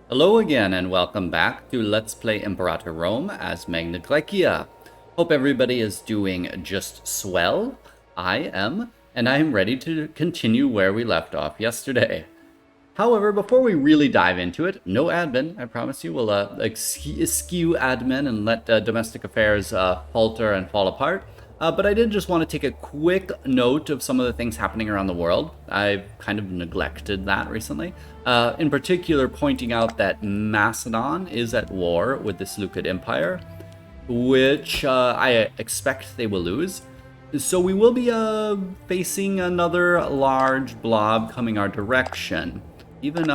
Hello again and welcome back to Let's Play Imperator Rome as Magna Graecia. Hope everybody is doing just swell. I am, and I am ready to continue where we left off yesterday. However, before we really dive into it, no admin, I promise you. We'll eschew admin and let domestic affairs falter and fall apart. But I did just want to take a quick note of some of the things happening around the world. I've kind of neglected that recently. In particular, pointing out that Macedon is at war with the Seleucid Empire, which I expect they will lose. So we will be facing another large blob coming our direction. Even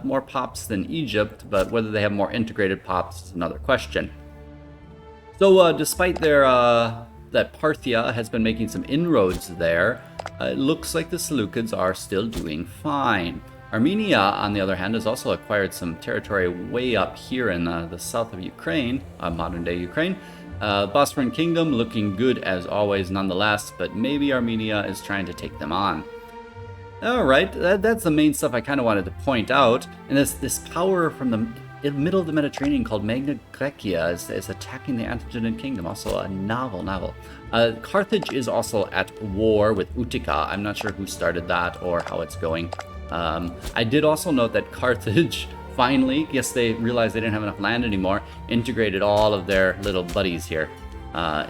more pops than Egypt, but whether they have more integrated pops is another question. So despite their that Parthia has been making some inroads there, it looks like the Seleucids are still doing fine. Armenia, on the other hand, has also acquired some territory way up here in the south of Ukraine, modern-day Ukraine. Bosphorian Kingdom looking good as always nonetheless, but maybe Armenia is trying to take them on. Alright, that's the main stuff I kind of wanted to point out. And this power from the middle of the Mediterranean called Magna Graecia is attacking the Antigonid Kingdom. Also a novel. Carthage is also at war with Utica. I'm not sure who started that or how it's going. I did also note that Carthage finally, yes, they realized they didn't have enough land anymore, integrated all of their little buddies here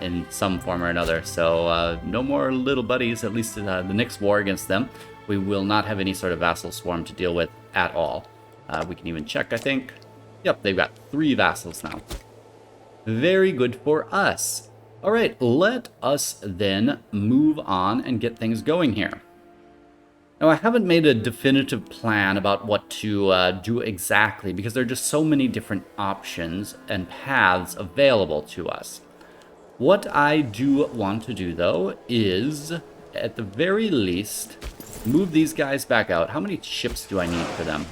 in some form or another. So no more little buddies, at least the next war against them. We will not have any sort of vassal swarm to deal with at all. We can even check, I think. Yep, they've got 3 vassals now. Very good for us. All right, let us then move on and get things going here. Now, I haven't made a definitive plan about what to do exactly because there are just so many different options and paths available to us. What I do want to do, though, is, at the very least, move these guys back out. How many ships do I need for them?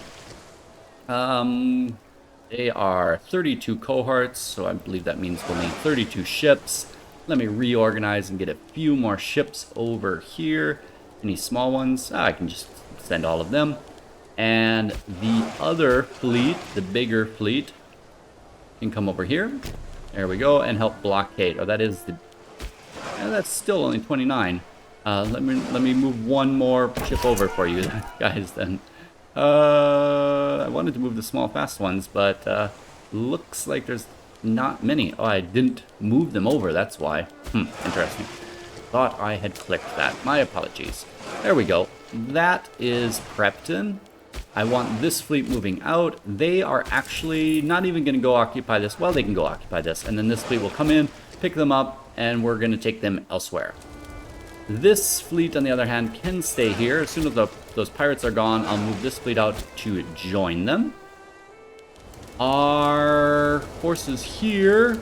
They are 32 cohorts, so I believe that means we'll need 32 ships. Let me reorganize and get a few more ships over here. Any small ones? I can just send all of them. And the other fleet, the bigger fleet, can come over here. There we go, and help blockade. Oh, that is the... that's still only 29. Let me move one more ship over for you guys then. I wanted to move the small fast ones, but looks like there's not many. Oh, I didn't move them over, that's why. Interesting. Thought I had clicked that. My apologies. There we go. That is prepped in. I want this fleet moving out. They are actually not even going to go occupy this. Well, they can go occupy this, and then this fleet will come in, pick them up, and we're going to take them elsewhere. This fleet, on the other hand, can stay here. As soon as those pirates are gone, I'll move this fleet out to join them. Our forces here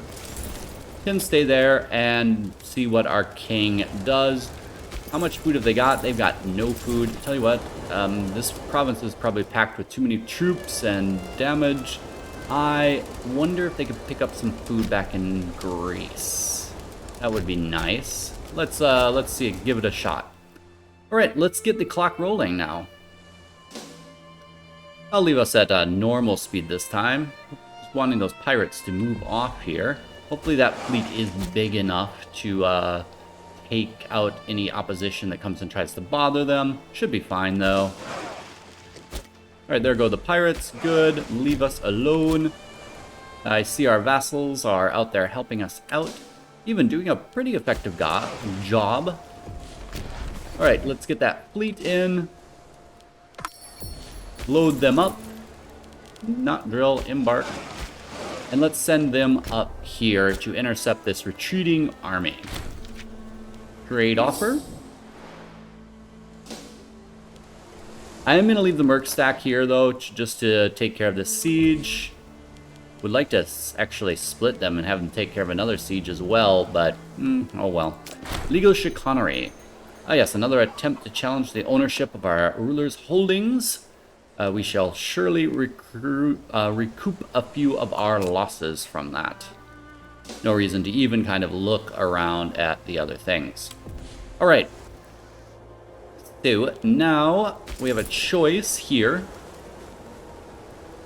can stay there and see what our king does. How much food have they got? They've got no food. Tell you what, this province is probably packed with too many troops and damage. I wonder if they could pick up some food back in Greece. That would be nice. Let's see, give it a shot. All right, let's get the clock rolling now. I'll leave us at normal speed this time. Just wanting those pirates to move off here. Hopefully that fleet is big enough to take out any opposition that comes and tries to bother them. Should be fine, though. All right, there go the pirates. Good. Leave us alone. I see our vassals are out there helping us out. Even doing a pretty effective job. All right, let's get that fleet in. Load them up. Not drill, embark. And let's send them up here to intercept this retreating army. Trade offer. I am going to leave the merc stack here, though, just to take care of this siege. Would like to actually split them and have them take care of another siege as well, but oh well. Legal chicanery. Ah yes, another attempt to challenge the ownership of our ruler's holdings. We shall surely recoup a few of our losses from that. No reason to even kind of look around at the other things. All right. So now we have a choice here.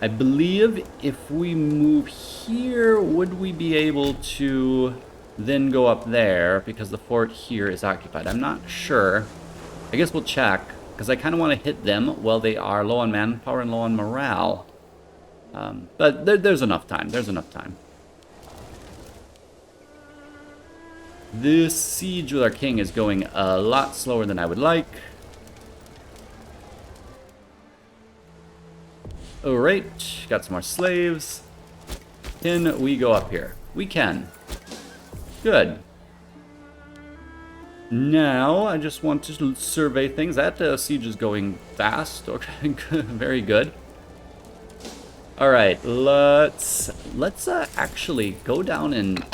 I believe if we move here, would we be able to then go up there? Because the fort here is occupied. I'm not sure. I guess we'll check, because I kind of want to hit them while they are low on manpower and low on morale. But there's enough time. There's enough time. This siege with our king is going a lot slower than I would like. Alright, got some more slaves. Can we go up here? We can. Good. Now, I just want to survey things. That siege is going fast. Okay, very good. Alright, let's actually go down and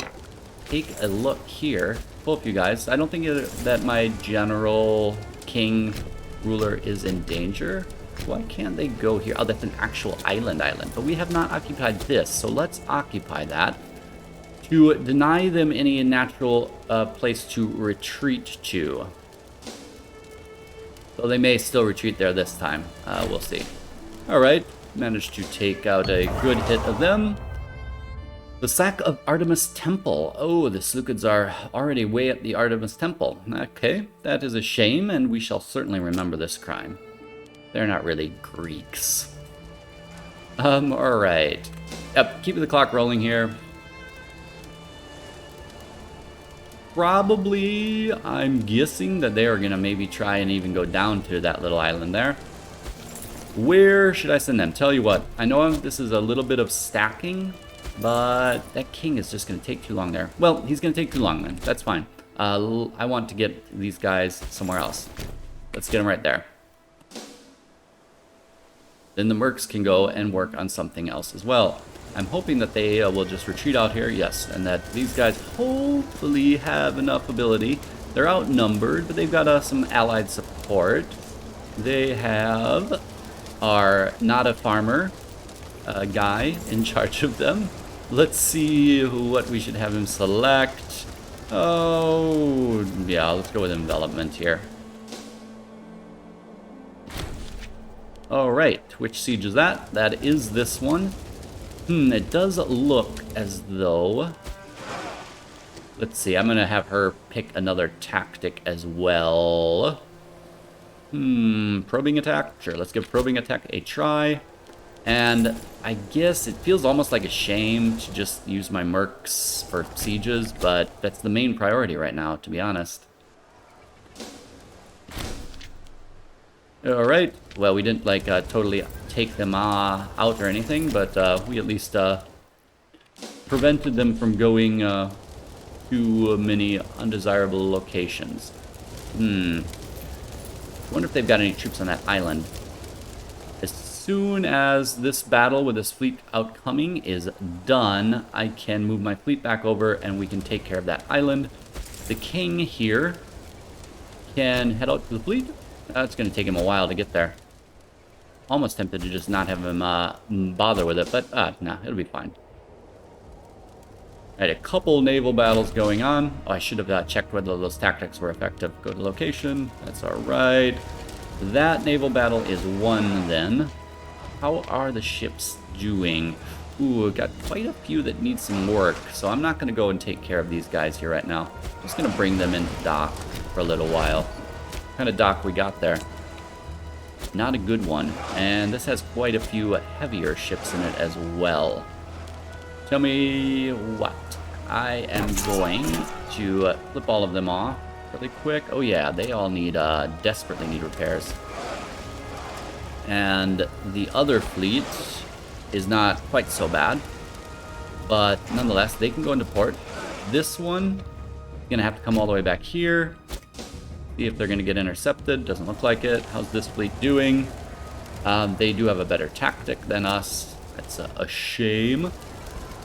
take a look here. Both you guys. I don't think that my general king ruler is in danger. Why can't they go here? Oh, that's an actual island. But we have not occupied this, so let's occupy that. To deny them any natural place to retreat to. So they may still retreat there this time. We'll see. Alright, managed to take out a good hit of them. The sack of Artemis Temple. Oh, the Seleucids are already way at the Artemis Temple. Okay, that is a shame, and we shall certainly remember this crime. They're not really Greeks. Alright. Yep, keeping the clock rolling here. Probably, I'm guessing that they are going to maybe try and even go down to that little island there. Where should I send them? Tell you what, I know this is a little bit of stacking, but that king is just going to take too long there. Well, he's going to take too long then. That's fine. I want to get these guys somewhere else. Let's get them right there. Then the mercs can go and work on something else as well. I'm hoping that they will just retreat out here, yes, and that these guys hopefully have enough ability. They're outnumbered, but they've got some allied support. They have our not a farmer guy in charge of them. Let's see what we should have him select. Oh, yeah, let's go with envelopment here. Alright, which siege is that? That is this one. It does look as though... Let's see, I'm going to have her pick another tactic as well. Probing attack? Sure, let's give probing attack a try. And I guess it feels almost like a shame to just use my mercs for sieges, but that's the main priority right now, to be honest. Alright, well, we didn't like totally take them out or anything, but we at least prevented them from going to many undesirable locations. I wonder if they've got any troops on that island. As soon as this battle with this fleet outcoming is done, I can move my fleet back over and we can take care of that island. The king here can head out to the fleet. It's going to take him a while to get there. Almost tempted to just not have him bother with it, but no, it'll be fine. Alright, a couple naval battles going on. Oh, I should have checked whether those tactics were effective. Go to location. That's alright. That naval battle is won then. How are the ships doing? Ooh, we've got quite a few that need some work, so I'm not going to go and take care of these guys here right now. I'm just going to bring them into dock for a little while. What kind of dock we got there? Not a good one. And this has quite a few heavier ships in it as well. Tell me what. I am going to flip all of them off really quick. Oh yeah, they all need, desperately need repairs. And the other fleet is not quite so bad. But nonetheless, they can go into port. This one is going to have to come all the way back here. See if they're going to get intercepted. Doesn't look like it. How's this fleet doing? They do have a better tactic than us. That's a shame.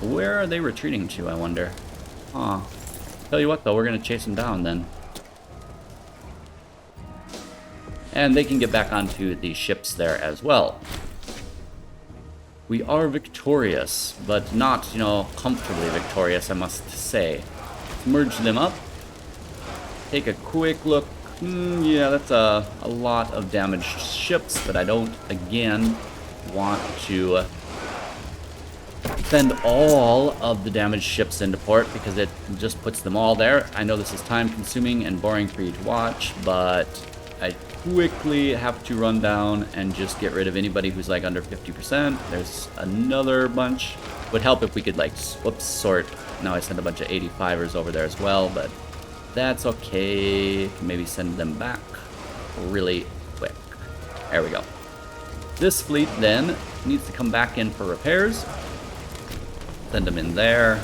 Where are they retreating to, I wonder? Huh. Tell you what, though, we're going to chase them down then. And they can get back onto the ships there as well. We are victorious, but not, you know, comfortably victorious, I must say. Let's merge them up. Take a quick look. Yeah, that's a lot of damaged ships, but I don't, again, want to send all of the damaged ships into port because it just puts them all there. I know this is time consuming and boring for you to watch, but I quickly have to run down and just get rid of anybody who's like under 50%. There's another bunch. Would help if we could like, whoops, sort. Now I sent a bunch of 85ers over there as well, but that's okay. Can maybe send them back really quick. There we go. This fleet then needs to come back in for repairs. Send them in there.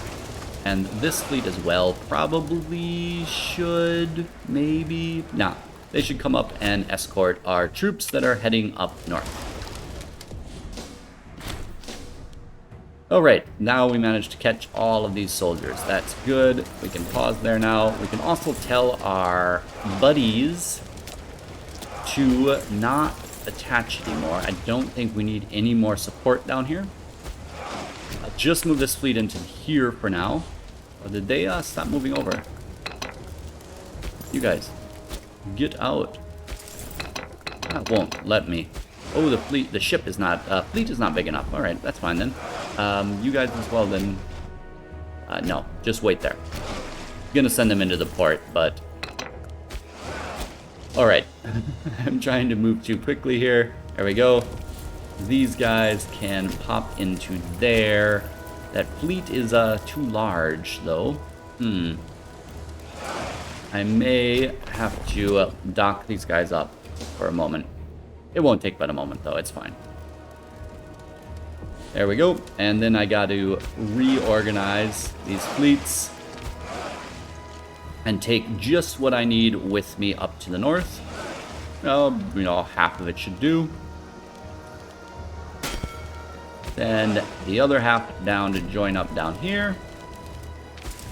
And this fleet as well probably should, maybe, nah. They should come up and escort our troops that are heading up north. Alright, now we managed to catch all of these soldiers. That's good. We can pause there now. We can also tell our buddies to not attach anymore. I don't think we need any more support down here. I'll just move this fleet into here for now. Or did they stop moving over? You guys, get out. That won't let me. Oh, the ship is not, fleet is not big enough. All right, that's fine then. You guys as well then. No, just wait there. I'm gonna send them into the port, but... All right, I'm trying to move too quickly here. There we go. These guys can pop into there. That fleet is too large, though. I may have to dock these guys up for a moment. It won't take but a moment, though. It's fine. There we go. And then I got to reorganize these fleets and take just what I need with me up to the north. You know, half of it should do. Then the other half down to join up down here.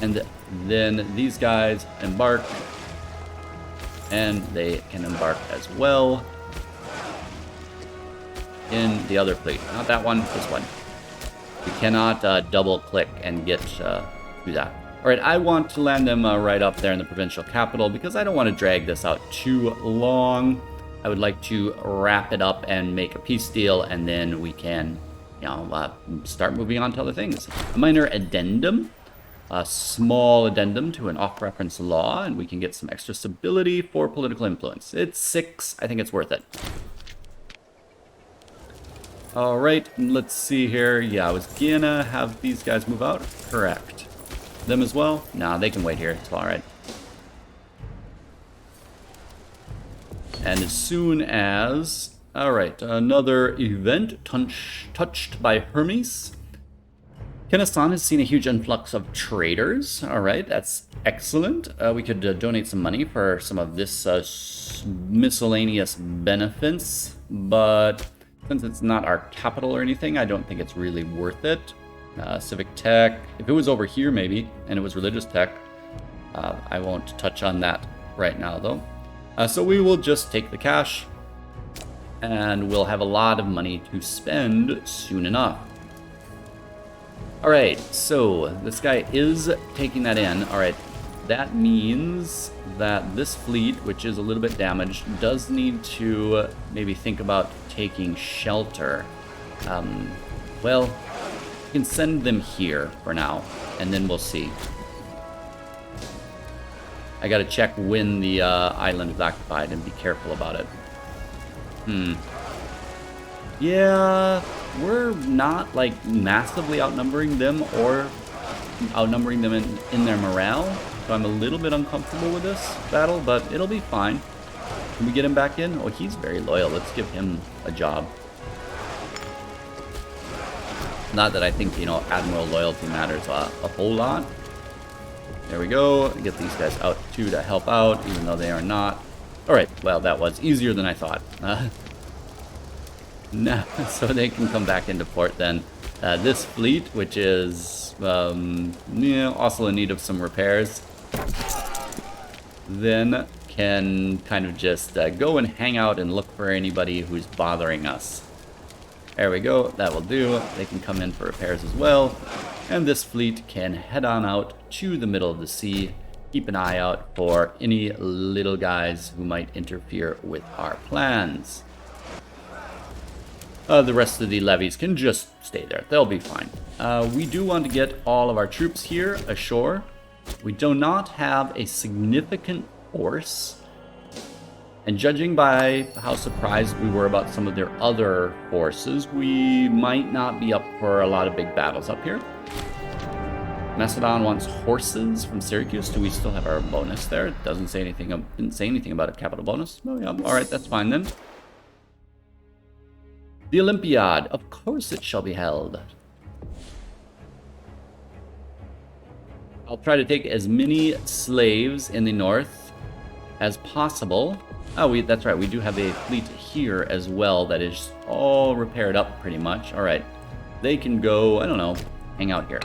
And then these guys embark. And they can embark as well in the other fleet. Not that one, this one. You cannot double click and get through that. Alright, I want to land them right up there in the provincial capital because I don't want to drag this out too long. I would like to wrap it up and make a peace deal, and then we can, you know, start moving on to other things. A minor addendum, a small addendum to an off-reference law, and we can get some extra stability for political influence. It's 6. I think it's worth it. Alright, let's see here. Yeah, I was gonna have these guys move out. Correct. Them as well? Nah, they can wait here. It's alright. And as soon as... Alright, another event touched by Hermes. Kennesan has seen a huge influx of traders. Alright, that's excellent. We could donate some money for some of this miscellaneous benefits, but since it's not our capital or anything, I don't think it's really worth it. Civic tech, if it was over here maybe, and it was religious tech, I won't touch on that right now though. So we will just take the cash, and we'll have a lot of money to spend soon enough. Alright, so this guy is taking that in. Alright, that means that this fleet, which is a little bit damaged, does need to maybe think about taking shelter. Well, we can send them here for now, and then we'll see. I gotta check when the island is occupied and be careful about it. Yeah, we're not like massively outnumbering them or outnumbering them in their morale. So I'm a little bit uncomfortable with this battle, but it'll be fine. Can we get him back in? Oh, he's very loyal. Let's give him a job. Not that I think, you know, Admiral loyalty matters a whole lot. There we go. Get these guys out too to help out, even though they are not. Alright, well, that was easier than I thought. No, so they can come back into port then. This fleet, which is also in need of some repairs, then can kind of just go and hang out and look for anybody who's bothering us. There we go, that will do. They can come in for repairs as well. And this fleet can head on out to the middle of the sea. Keep an eye out for any little guys who might interfere with our plans. The rest of the levies can just stay there. They'll be fine. We do want to get all of our troops here ashore. We do not have a significant force. And judging by how surprised we were about some of their other forces, we might not be up for a lot of big battles up here. Macedon wants horses from Syracuse. Do we still have our bonus there? It doesn't say anything. Didn't say anything about a capital bonus. Oh yeah, all right, that's fine then. The Olympiad, of course it shall be held. I'll try to take as many slaves in the north as possible. Oh, that's right. We do have a fleet here as well that is all repaired up pretty much. All right. They can go, I don't know, hang out here.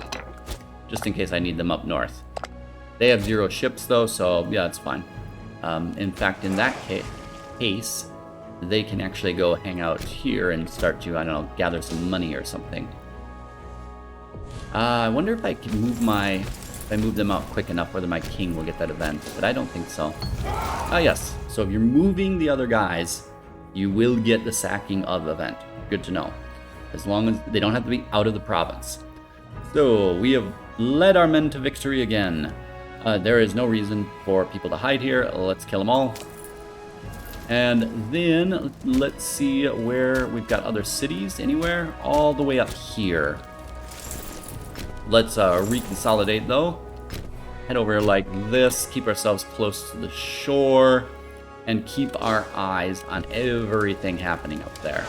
Just in case I need them up north. They have 0 ships though, so yeah, it's fine. In fact, in that case, they can actually go hang out here and start to, I don't know, gather some money or something. I wonder if I can move if I move them out quick enough whether my king will get that event, but I don't think so. Ah, yes. So if you're moving the other guys, you will get the sacking of event. Good to know. As long as they don't have to be out of the province. So we have led our men to victory again. There is no reason for people to hide here. Let's kill them all. And then let's see where we've got other cities anywhere. All the way up here. Let's reconsolidate though. Head over like this. Keep ourselves close to the shore. And keep our eyes on everything happening up there.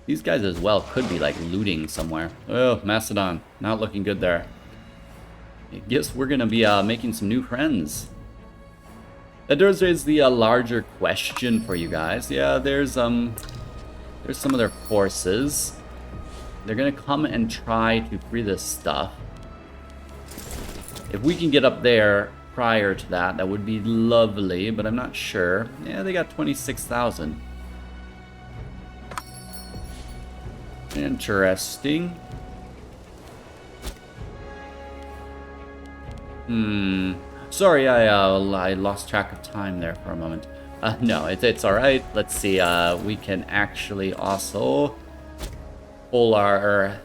These guys as well could be like looting somewhere. Oh, Macedon. Not looking good there. I guess we're going to be making some new friends. That does raise the larger question for you guys. Yeah, there's some of their forces. They're going to come and try to free this stuff. If we can get up there prior to that, that would be lovely, but I'm not sure. Yeah, they got 26,000. Interesting. Sorry, I lost track of time there for a moment. No, it's all right. Let's see. We can actually also pull our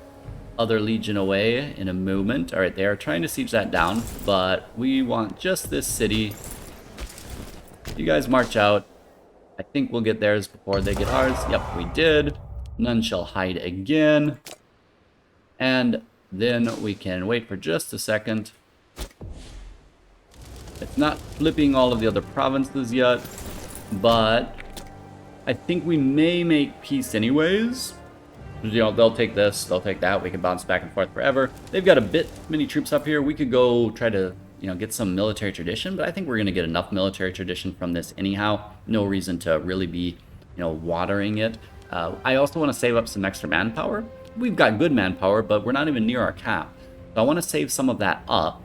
other legion away in a moment. All right, they are trying to siege that down, but we want just this city. You guys march out. I think we'll get theirs before they get ours. Yep, we did. None shall hide again. And then we can wait for just a second. It's not flipping all of the other provinces yet, but I think we may make peace anyways. You know, they'll take this, they'll take that. We can bounce back and forth forever. They've got a bit many troops up here. We could go try to, you know, get some military tradition, but I think we're going to get enough military tradition from this anyhow. No reason to really be, you know, watering it. I also want to save up some extra manpower. We've got good manpower, but we're not even near our cap. So I want to save some of that up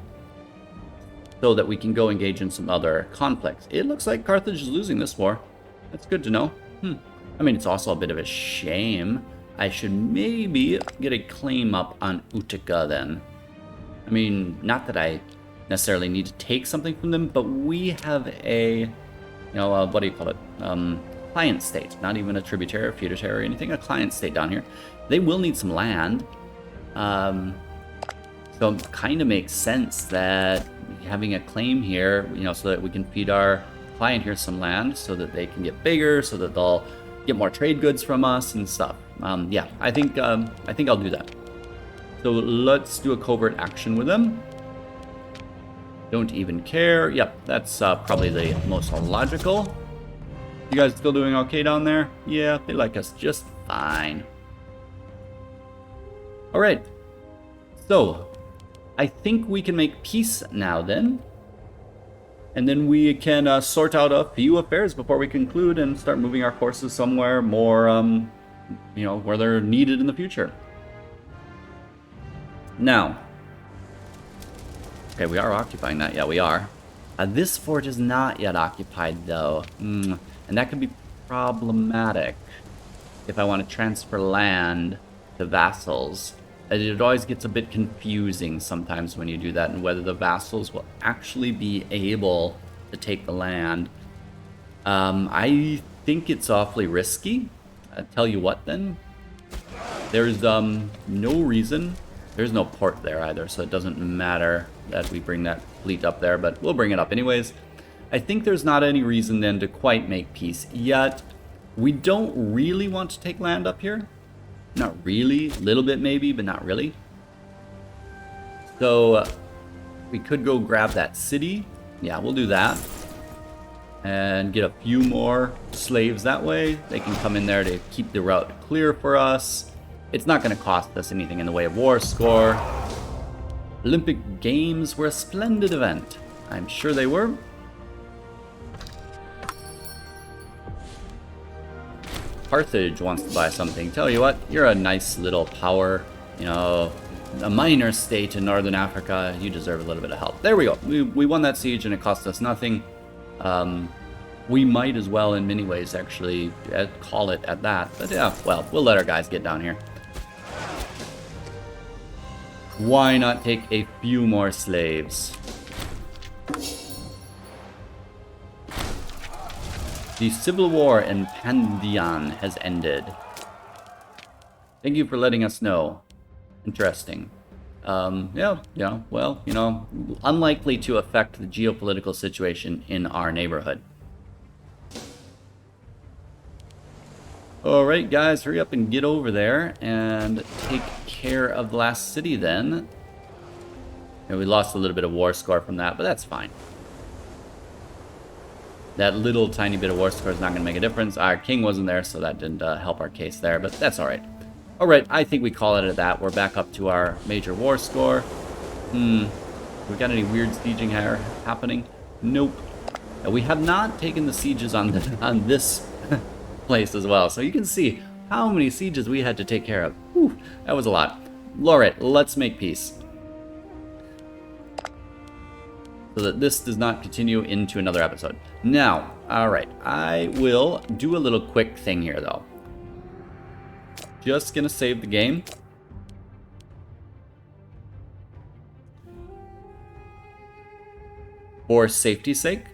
so that we can go engage in some other conflicts. It looks like Carthage is losing this war. That's good to know. I mean, it's also a bit of a shame. I should maybe get a claim up on Utica then. I mean, not that I necessarily need to take something from them, but we have a, you know, what do you call it? Client state. Not even a tributary or feudatory or anything. A client state down here. They will need some land. So it kind of makes sense that having a claim here, you know, so that we can feed our client here some land so that they can get bigger, so that they'll get more trade goods from us and stuff. Yeah, I think I'll do that. So let's do a covert action with them. Don't even care. Yep, that's probably the most logical. You guys still doing okay down there? Yeah, they like us just fine. All right. So I think we can make peace now then. And then we can sort out a few affairs before we conclude and start moving our forces somewhere more, you know, where they're needed in the future. Now, okay, we are occupying that. Yeah, we are. This fort is not yet occupied, though. And that could be problematic if I want to transfer land to vassals. It always gets a bit confusing sometimes when you do that, and whether the vassals will actually be able to take the land. I think it's awfully risky. I'll tell you what then. There's no reason. There's no port there either, so it doesn't matter that we bring that fleet up there, but we'll bring it up anyways. I think there's not any reason then to quite make peace yet. We don't really want to take land up here. Not really. A little bit maybe, but not really. So we could go grab that city. Yeah, we'll do that. And get a few more slaves that way. They can come in there to keep the route clear for us. It's not going to cost us anything in the way of war score. Olympic Games were a splendid event. I'm sure they were. Carthage wants to buy something. Tell you what, you're a nice little power, you know, a minor state in Northern Africa. You deserve a little bit of help. There we go. We won that siege and it cost us nothing. We might as well in many ways actually call it at that. But yeah, well, we'll let our guys get down here. Why not take a few more slaves? The civil war in Pandian has ended. Thank you for letting us know. Interesting. Yeah, well, you know, unlikely to affect the geopolitical situation in our neighborhood. Alright guys, hurry up and get over there and take care of the last city then. And we lost a little bit of war score from that, but that's fine. That little tiny bit of war score is not going to make a difference. Our king wasn't there, so that didn't help our case there, but that's alright. Alright, I think we call it at that. We're back up to our major war score. We got any weird sieging here happening? Nope. We have not taken the sieges on this place as well, so you can see how many sieges we had to take care of. Whew, that was a lot. Alright, let's make peace. So that this does not continue into another episode. Now, alright, I will do a little quick thing here though. Just gonna save the game. For safety's sake.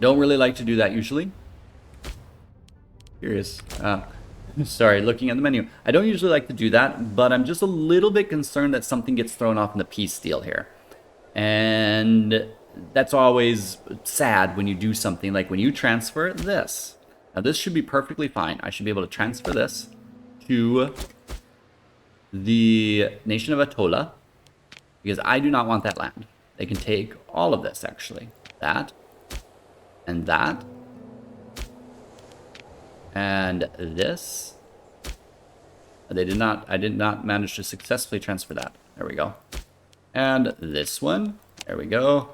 Don't really like to do that usually. Curious. Sorry, looking at the menu. I don't usually like to do that, but I'm just a little bit concerned that something gets thrown off in the peace deal here. And that's always sad when you do something like when you transfer this. Now this should be perfectly fine. I should be able to transfer this to the nation of Atola because I do not want that land. They can take all of this actually. That and that and this. I did not manage to successfully transfer that. There we go. And this one. There we go.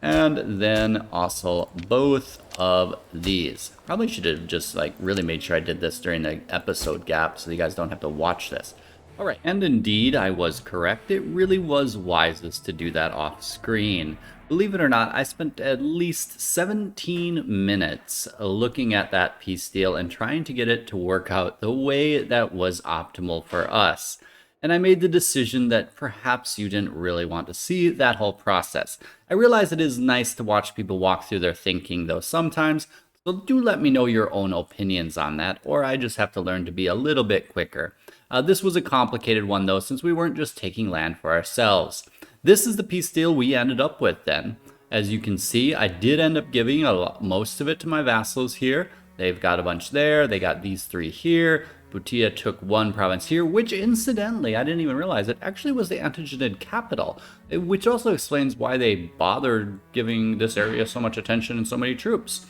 And then also both of these. Probably should have just like really made sure I did this during the episode gap so you guys don't have to watch this. All right, and indeed I was correct. It really was wisest to do that off screen. Believe it or not, I spent at least 17 minutes looking at that peace deal and trying to get it to work out the way that was optimal for us. And I made the decision that perhaps you didn't really want to see that whole process. I realize it is nice to watch people walk through their thinking though sometimes, so do let me know your own opinions on that, or I just have to learn to be a little bit quicker. This was a complicated one though, since we weren't just taking land for ourselves. This is the peace deal we ended up with then. As you can see, I did end up giving most of it to my vassals here. They've got a bunch there, they got these three here. Bhutia took one province here, which incidentally, I didn't even realize it, actually was the Antigonid capital, which also explains why they bothered giving this area so much attention and so many troops.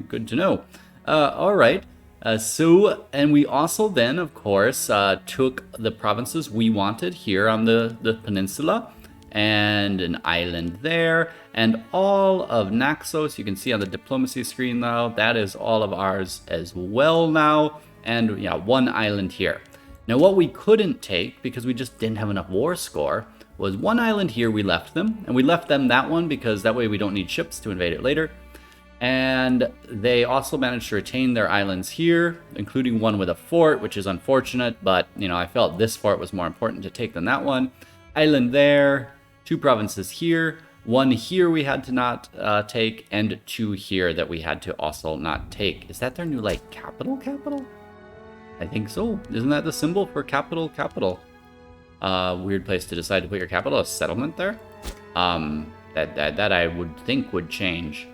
Good to know. All right. And we also then, of course, took the provinces we wanted here on the peninsula and an island there, and all of Naxos, you can see on the diplomacy screen now, that is all of ours as well now. And yeah, one island here. Now what we couldn't take, because we just didn't have enough war score, was one island here. We left them, and we left them that one because that way we don't need ships to invade it later. And they also managed to retain their islands here, including one with a fort, which is unfortunate, but you know, I felt this fort was more important to take than that one. Island there, two provinces here, 1 here we had to not take, and 2 here that we had to also not take. Is that their new, like, capital? I think so. Isn't that the symbol for capital? Weird place to decide to put your capital. A settlement there? That I would think would change.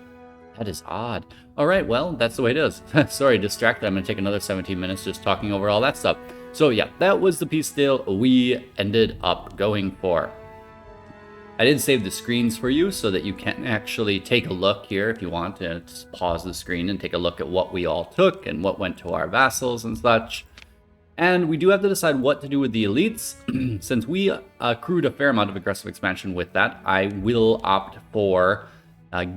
That is odd. All right, well, that's the way it is. Sorry, distracted. I'm going to take another 17 minutes just talking over all that stuff. So yeah, that was the peace deal we ended up going for. I did save the screens for you so that you can actually take a look here if you want to just pause the screen and take a look at what we all took and what went to our vassals and such. And we do have to decide what to do with the elites. Since we accrued a fair amount of aggressive expansion with that, I will opt for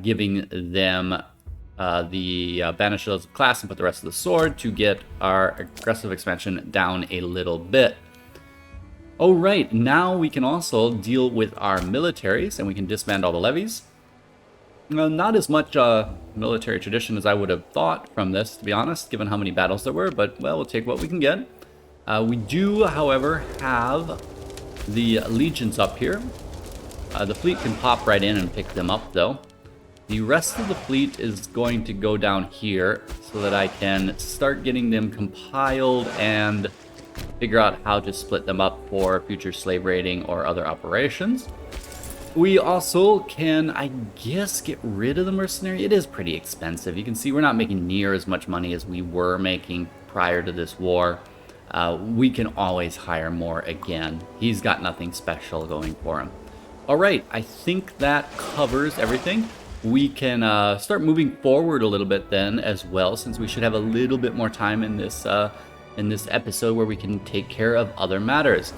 giving them the Banished of class and put the rest of the sword to get our aggressive expansion down a little bit. Oh right, now we can also deal with our militaries and we can disband all the levies. Not as much military tradition as I would have thought from this, to be honest, given how many battles there were, but well, we'll take what we can get. We do, however, have the legions up here. The fleet can pop right in and pick them up, though. The rest of the fleet is going to go down here so that I can start getting them compiled and figure out how to split them up for future slave raiding or other operations. We also can, I guess, get rid of the mercenary. It is pretty expensive. You can see we're not making near as much money as we were making prior to this war. We can always hire more again. He's got nothing special going for him. All right, I think that covers everything. We can start moving forward a little bit then as well, since we should have a little bit more time in this episode where we can take care of other matters.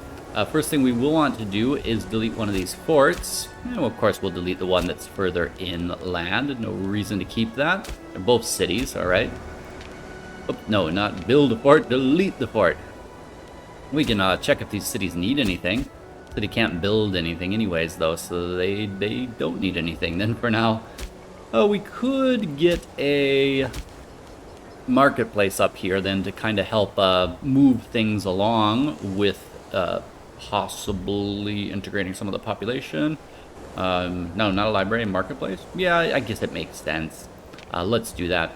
First thing we will want to do is delete one of these forts. And of course, we'll delete the one that's further inland. No reason to keep that. They're both cities, all right? Oh, no, not build a fort, delete the fort. We can check if these cities need anything. City can't build anything anyways, though, so they don't need anything. Then for now, we could get a marketplace up here then to kind of help move things along with possibly integrating some of the population. No, not a library, marketplace. Yeah, I guess it makes sense. Let's do that.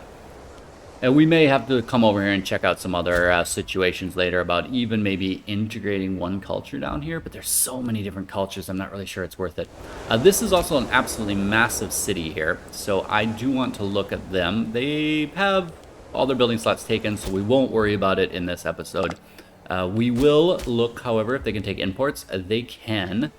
And we may have to come over here and check out some other situations later about even maybe integrating one culture down here, but there's so many different cultures, I'm not really sure it's worth it. This is also an absolutely massive city here, so I do want to look at them. They have all their building slots taken, so we won't worry about it in this episode. We will look, however, if they can take imports. They can.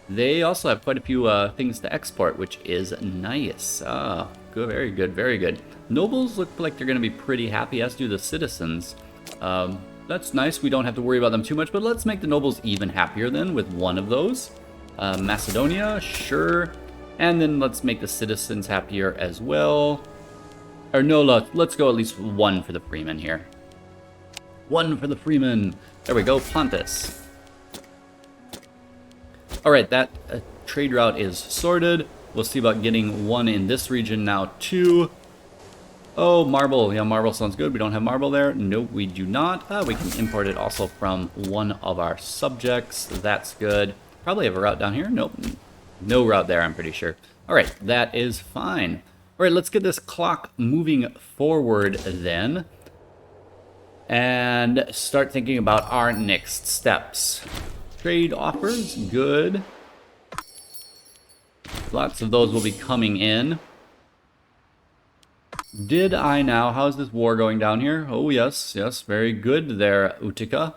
They also have quite a few things to export, which is nice. Good, very good, very good. Nobles look like they're going to be pretty happy, as do the citizens. That's nice. We don't have to worry about them too much, but let's make the nobles even happier then with one of those. Macedonia, sure. And then let's make the citizens happier as well. Or no, let's go at least one for the freemen here. One for the freemen. There we go, Pontus. All right, that trade route is sorted. We'll see about getting one in this region now, too. Oh, marble. Yeah, marble sounds good. We don't have marble there. Nope, we do not. We can import it also from one of our subjects. That's good. Probably have a route down here. Nope. No route there, I'm pretty sure. All right, that is fine. All right, let's get this clock moving forward then. And start thinking about our next steps. Trade offers, good. Lots of those will be coming in. Did I now? How's this war going down here? Oh, yes, yes, very good there, Utica.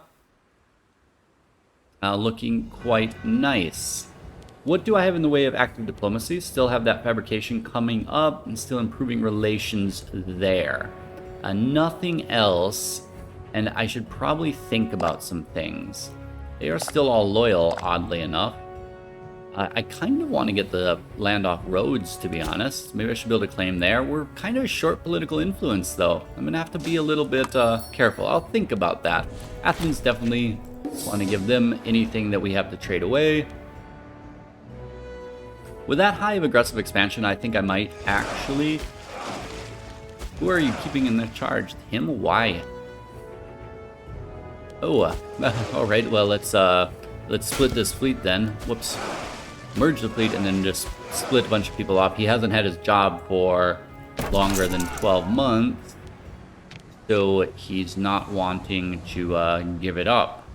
Looking quite nice. What do I have in the way of active diplomacy? Still have that fabrication coming up and still improving relations there. Nothing else, and I should probably think about some things. They are still all loyal, oddly enough. I kind of want to get the land off Rhodes, to be honest. Maybe I should be able to claim there. We're kind of short political influence, though. I'm going to have to be a little bit careful. I'll think about that. Athens definitely want to give them anything that we have to trade away. With that high of aggressive expansion, I think I might actually... Who are you keeping in the charge? Him? Why? Oh, all right. Well, let's split this fleet then. Whoops. merge the fleet and then just split a bunch of people off. He hasn't had his job for longer than 12 months, so he's not wanting to give it up.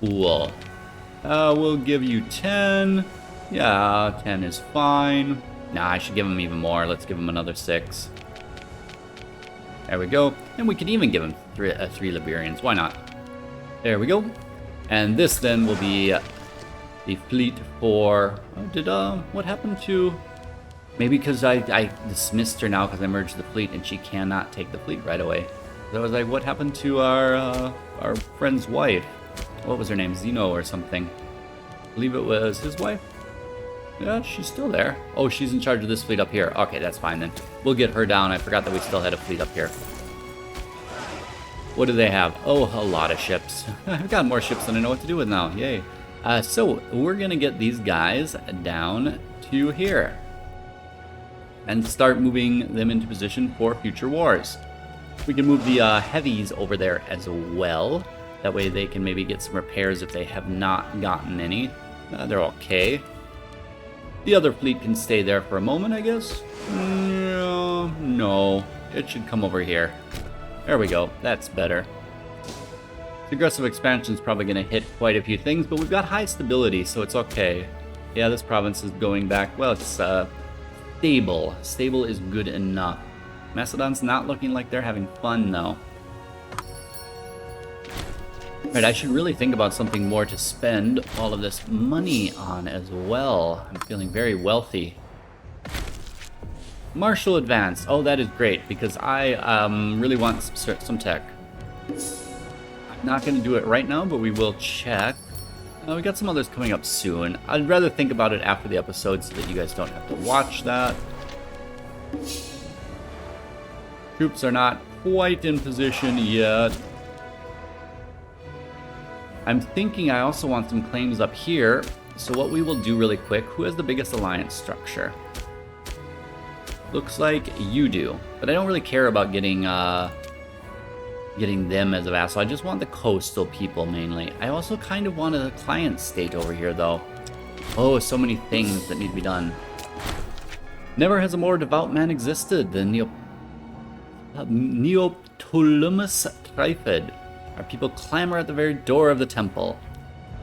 Cool. We'll give you 10. Yeah, 10 is fine. Nah, I should give him even more. Let's give him another 6. There we go. And we can even give him 3 Liberians. Why not? There we go. And this then will be the fleet for... what happened to... Maybe because I dismissed her now because I merged the fleet and she cannot take the fleet right away. So I was like, what happened to our friend's wife? What was her name? Zeno or something. I believe it was his wife. Yeah, she's still there. Oh, she's in charge of this fleet up here. Okay, that's fine then. We'll get her down. I forgot that we still had a fleet up here. What do they have? Oh, a lot of ships. I've got more ships than I know what to do with now. Yay. So we're going to get these guys down to here and start moving them into position for future wars. We can move the heavies over there as well. That way they can maybe get some repairs if they have not gotten any. They're okay. The other fleet can stay there for a moment, I guess. No, it should come over here. There we go. That's better. The aggressive expansion is probably going to hit quite a few things, but we've got high stability, so it's okay. Yeah, this province is going back. Well, it's stable. Stable is good enough. Macedon's not looking like they're having fun, though. Right, I should really think about something more to spend all of this money on as well. I'm feeling very wealthy. Martial advance. Oh, that is great, because I really want some tech. I'm not going to do it right now, but we will check. We got some others coming up soon. I'd rather think about it after the episode so that you guys don't have to watch that. Troops are not quite in position yet. I'm thinking I also want some claims up here. So what we will do really quick, who has the biggest alliance structure? Looks like you do. But I don't really care about getting them as a vassal. I just want the coastal people mainly. I also kind of want a client state over here though. Oh, so many things that need to be done. Never has a more devout man existed than Neoptolemus Trifid. Our people clamor at the very door of the temple.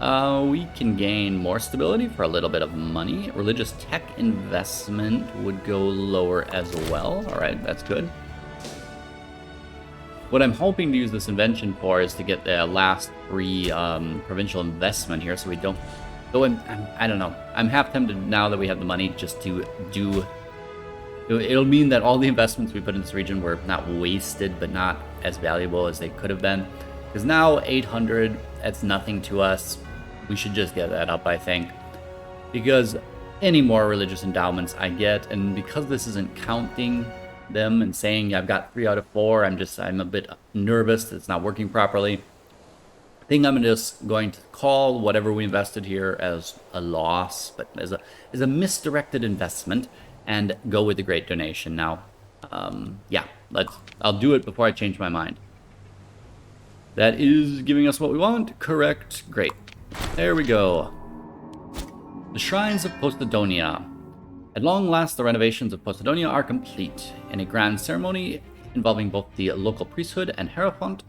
We can gain more stability for a little bit of money. Religious tech investment would go lower as well. Alright, that's good. What I'm hoping to use this invention for is to get the last free provincial investment here so we don't... Though I don't know. I'm half tempted now that we have the money just to do... It'll mean that all the investments we put in this region were not wasted, but not as valuable as they could have been. Because now 800, that's nothing to us. We should just get that up, I think. Because any more religious endowments I get, and because this isn't counting them and saying I've got 3 out of 4, I'm a bit nervous that it's not working properly. I think I'm just going to call whatever we invested here as a loss, but as a misdirected investment, and go with the great donation. Now, yeah, I'll do it before I change my mind. That is giving us what we want. Correct. Great. There we go. The Shrines of Posidonia. At long last, the renovations of Posidonia are complete. In a grand ceremony involving both the local priesthood and Hierophant,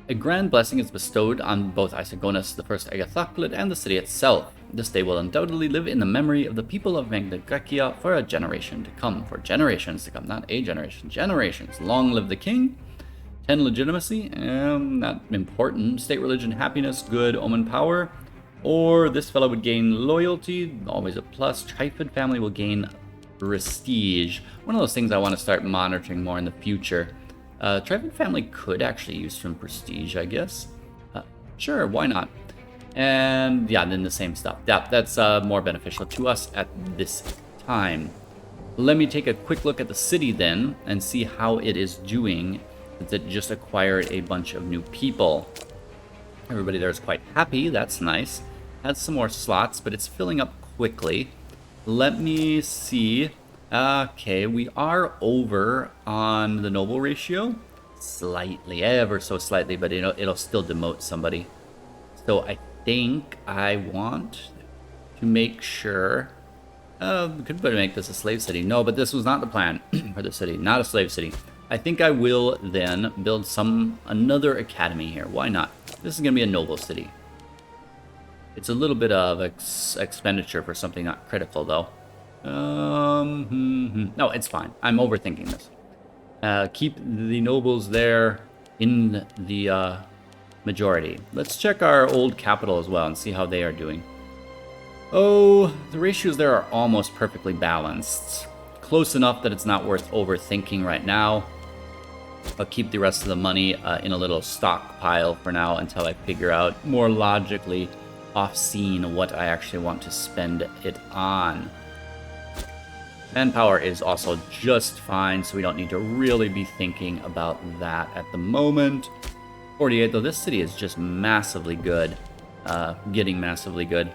a grand blessing is bestowed on both Isagonas, the first Agathoclid, and the city itself. This day will undoubtedly live in the memory of the people of Magna Graecia for a generation to come. For generations to come. Not a generation. Generations. Long live the king. 10 legitimacy, not important. State religion, happiness, good, omen power. Or this fellow would gain loyalty, always a plus. Trifid family will gain prestige. One of those things I want to start monitoring more in the future. Trifid family could actually use some prestige, I guess. Sure, why not? And yeah, then the same stuff. Yeah, that's more beneficial to us at this time. Let me take a quick look at the city then and see how it is doing. That just acquired a bunch of new people. Everybody there is quite happy. That's nice. Has some more slots, but it's filling up quickly. Let me see. Okay, we are over on the noble ratio. Slightly, ever so slightly, but it'll still demote somebody. So I think I want to make sure... we could make this a slave city. No, but this was not the plan for the city. Not a slave city. I think I will then build another academy here. Why not? This is going to be a noble city. It's a little bit of expenditure for something not critical, though. No, it's fine. I'm overthinking this. Keep the nobles there in the majority. Let's check our old capital as well and see how they are doing. Oh, the ratios there are almost perfectly balanced. Close enough that it's not worth overthinking right now. I'll keep the rest of the money in a little stockpile for now until I figure out more logically off-scene what I actually want to spend it on. Manpower is also just fine, so we don't need to really be thinking about that at the moment. 48, though, this city is just massively good. Getting massively good.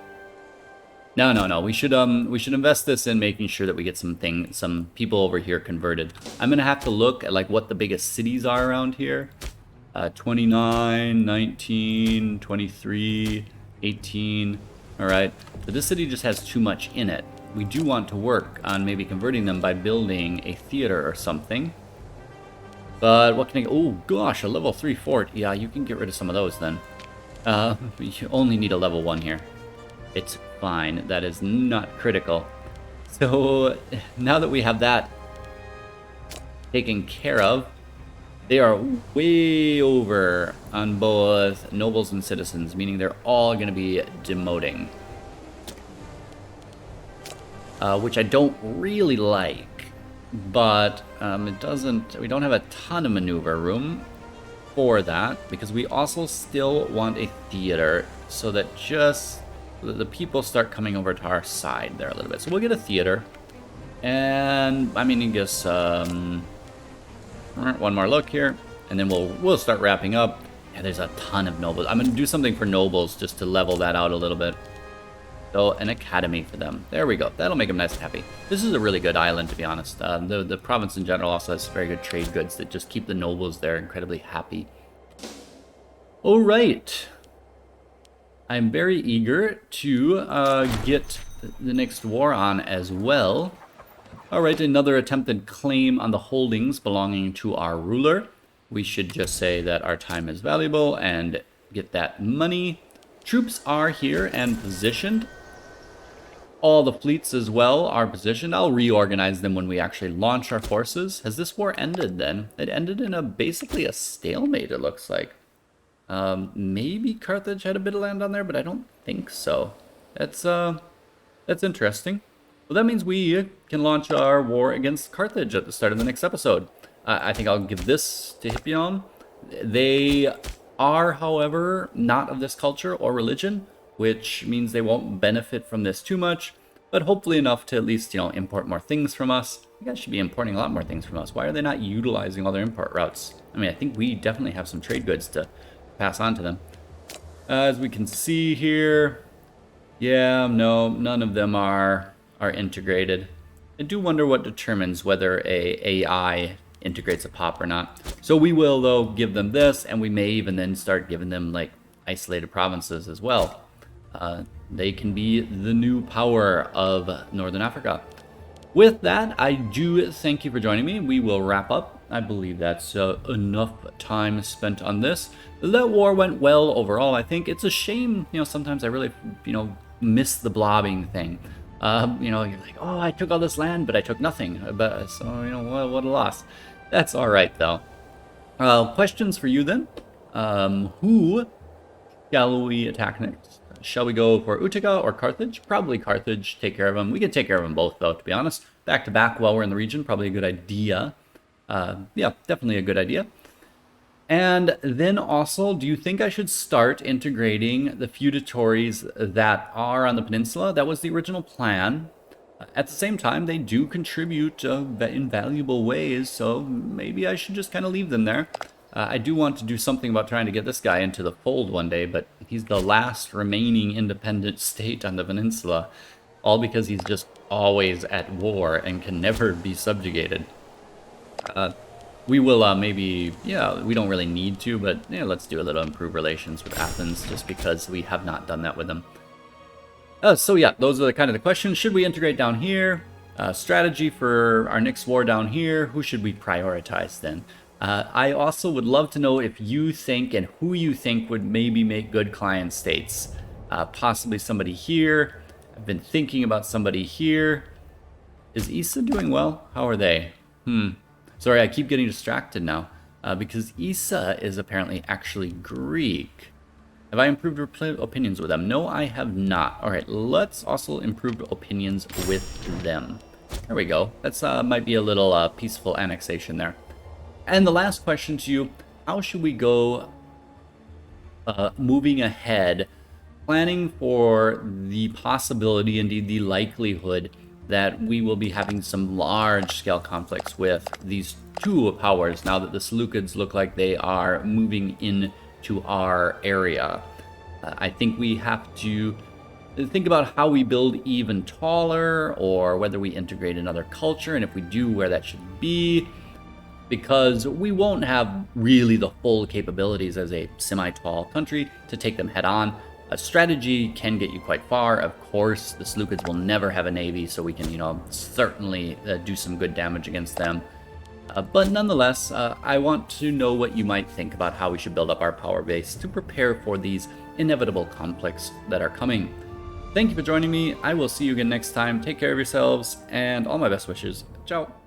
No. We should invest this in making sure that we get some people over here converted. I'm gonna have to look at like what the biggest cities are around here. 29, 19, 23, 18. All right. But this city just has too much in it. We do want to work on maybe converting them by building a theater or something. But what can I... Oh, gosh, a level 3 fort. Yeah, you can get rid of some of those then. You only need a level 1 here. It's fine. That is not critical. So, now that we have that taken care of, they are way over on both nobles and citizens, meaning they're all going to be demoting. Which I don't really like. But we don't have a ton of maneuver room for that, because we also still want a theater so that just the people start coming over to our side there a little bit. So we'll get a theater, and I mean, I guess one more look here, and then we'll start wrapping up. Yeah, there's a ton of nobles. I'm gonna do something for nobles just to level that out a little bit. So, an academy for them. There we go. That'll make them nice and happy. This is a really good island, to be honest. The province in general also has very good trade goods that just keep the nobles there incredibly happy. All right. I'm very eager to get the next war on as well. All right, another attempted claim on the holdings belonging to our ruler. We should just say that our time is valuable and get that money. Troops are here and positioned. All the fleets as well are positioned. I'll reorganize them when we actually launch our forces. Has this war ended then? It ended in basically a stalemate, it looks like. Maybe Carthage had a bit of land on there, but I don't think so. That's interesting. Well, that means we can launch our war against Carthage at the start of the next episode. I think I'll give this to Hippion. They are, however, not of this culture or religion, which means they won't benefit from this too much, but hopefully enough to at least, import more things from us. You guys should be importing a lot more things from us. Why are they not utilizing all their import routes? I mean, I think we definitely have some trade goods to pass on to them. As we can see here, yeah, no, none of them are integrated. I do wonder what determines whether a AI integrates a pop or not. So we will, though, give them this, and we may even then start giving them, like, isolated provinces as well. They can be the new power of Northern Africa. With that, I do thank you for joining me. We will wrap up. I believe that's enough time spent on this. That war went well overall. I think it's a shame, sometimes I really, miss the blobbing thing. You're like, oh, I took all this land, but I took nothing. But so, what a loss. That's all right, though. Questions for you then. Who shall we attack next? Shall we go for Utica or Carthage? Probably Carthage. Take care of them. We can take care of them both, though, to be honest. Back to back while we're in the region. Probably a good idea. Yeah, definitely a good idea. And then also, do you think I should start integrating the feudatories that are on the peninsula? That was the original plan. At the same time, they do contribute in valuable ways, so maybe I should just kind of leave them there. I do want to do something about trying to get this guy into the fold one day, but he's the last remaining independent state on the peninsula, all because he's just always at war and can never be subjugated. We will maybe, we don't really need to, but let's do a little improve relations with Athens, just because we have not done that with them. So yeah, those are the kind of the questions. Should we integrate down here? Strategy for our next war down here. Who should we prioritize then? I also would love to know if you think and who you think would maybe make good client states. Possibly somebody here. I've been thinking about somebody here. Is Issa doing well? How are they? Sorry, I keep getting distracted now. Because Issa is apparently actually Greek. Have I improved opinions with them? No, I have not. All right, let's also improve opinions with them. There we go. That's might be a little peaceful annexation there. And the last question to you, how should we go moving ahead, planning for the possibility, indeed the likelihood, that we will be having some large-scale conflicts with these two powers now that the Seleucids look like they are moving into our area. I think we have to think about how we build even taller, or whether we integrate another culture, and if we do, where that should be, because we won't have really the full capabilities as a semi-tall country to take them head on. A strategy can get you quite far. Of course, the Seleucids will never have a navy, so we can, certainly do some good damage against them. But nonetheless, I want to know what you might think about how we should build up our power base to prepare for these inevitable conflicts that are coming. Thank you for joining me. I will see you again next time. Take care of yourselves, and all my best wishes. Ciao.